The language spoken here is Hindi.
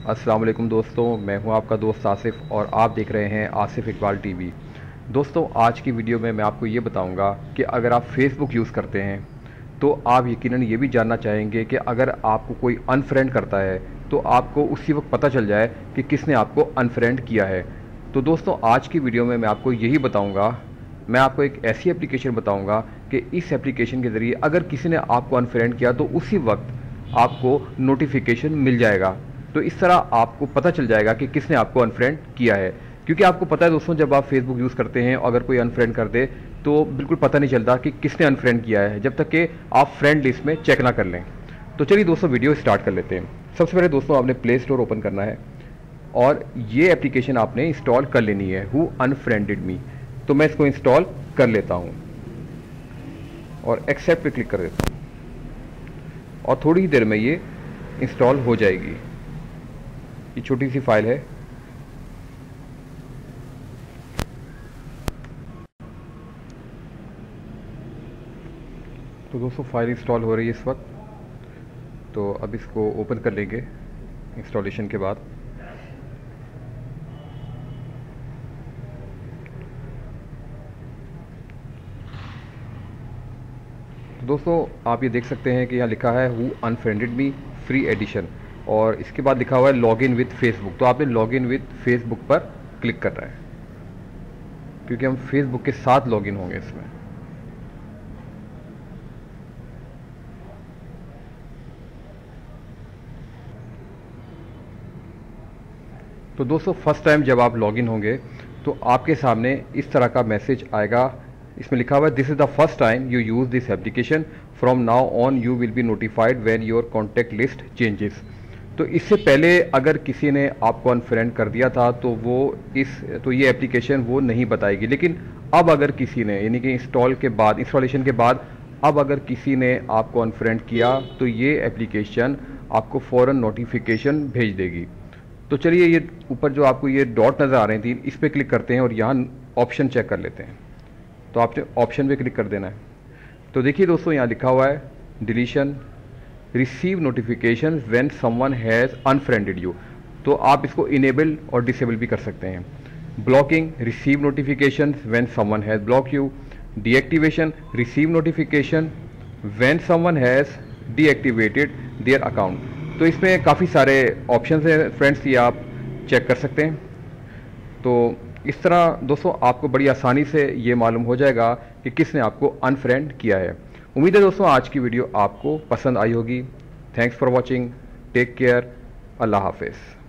अस्सलाम वालेकुम दोस्तों, मैं हूं आपका दोस्त आसिफ और आप देख रहे हैं आसिफ इकबाल टीवी। दोस्तों, आज की वीडियो में मैं आपको ये बताऊंगा कि अगर आप फेसबुक यूज़ करते हैं तो आप यकीनन ये भी जानना चाहेंगे कि अगर आपको कोई अनफ्रेंड करता है तो आपको उसी वक्त पता चल जाए कि किसने आपको अनफ्रेंड किया है। तो दोस्तों, आज की वीडियो में मैं आपको यही बताऊँगा। मैं आपको एक ऐसी एप्लीकेशन बताऊँगा कि इस एप्लीकेशन के ज़रिए अगर किसी ने आपको अनफ्रेंड किया तो उसी वक्त आपको नोटिफिकेशन मिल जाएगा। तो इस तरह आपको पता चल जाएगा कि किसने आपको अनफ्रेंड किया है। क्योंकि आपको पता है दोस्तों, जब आप फेसबुक यूज़ करते हैं अगर कोई अनफ्रेंड कर दे तो बिल्कुल पता नहीं चलता कि किसने अनफ्रेंड किया है जब तक कि आप फ्रेंड लिस्ट में चेक ना कर लें। तो चलिए दोस्तों, वीडियो स्टार्ट कर लेते हैं। सबसे पहले दोस्तों, आपने प्ले स्टोर ओपन करना है और ये एप्लीकेशन आपने इंस्टॉल कर लेनी है, हु अनफ्रेंडेड मी। तो मैं इसको इंस्टॉल कर लेता हूँ और एक्सेप्ट पे क्लिक कर देता हूँ और थोड़ी ही देर में ये इंस्टॉल हो जाएगी। ये छोटी सी फाइल है। तो दोस्तों, फाइल इंस्टॉल हो रही है इस वक्त। तो अब इसको ओपन कर लेंगे इंस्टॉलेशन के बाद। तो दोस्तों, आप ये देख सकते हैं कि यहाँ लिखा है हु अनफ्रेंडेड मी फ्री एडिशन और इसके बाद लिखा हुआ है लॉग इन विथ फेसबुक। तो आपने लॉग इन विथ फेसबुक पर क्लिक करना है क्योंकि हम फेसबुक के साथ लॉग इन होंगे इसमें। तो दोस्तों, फर्स्ट टाइम जब आप लॉग इन होंगे तो आपके सामने इस तरह का मैसेज आएगा। इसमें लिखा हुआ है this is the first time you use this application, from now on you will be notified when your contact list changes. तो इससे पहले अगर किसी ने आपको अनफ्रेंड कर दिया था तो ये एप्लीकेशन वो नहीं बताएगी। लेकिन अब अगर किसी ने, यानी कि इंस्टॉलेशन के बाद अब अगर किसी ने आपको अनफ्रेंड किया तो ये एप्लीकेशन आपको फ़ौरन नोटिफिकेशन भेज देगी। तो चलिए, ये ऊपर जो आपको ये डॉट नज़र आ रहे हैं 3, इस पर क्लिक करते हैं और यहाँ ऑप्शन चेक कर लेते हैं। तो आपने ऑप्शन पे क्लिक कर देना है। तो देखिए दोस्तों, यहाँ लिखा हुआ है deletion receive notification when someone has unfriended you. तो आप इसको इनेबल और डिसेबल भी कर सकते हैं। Blocking receive notification when someone has block you. Deactivation receive notification when someone has deactivated their account. तो इसमें काफ़ी सारे ऑप्शंस हैं फ्रेंड्स, ये आप चेक कर सकते हैं। तो इस तरह दोस्तों आपको बड़ी आसानी से ये मालूम हो जाएगा कि किसने आपको अनफ्रेंड किया है। उम्मीद है दोस्तों आज की वीडियो आपको पसंद आई होगी। Thanks for watching, take care, अल्लाह हाफिज़।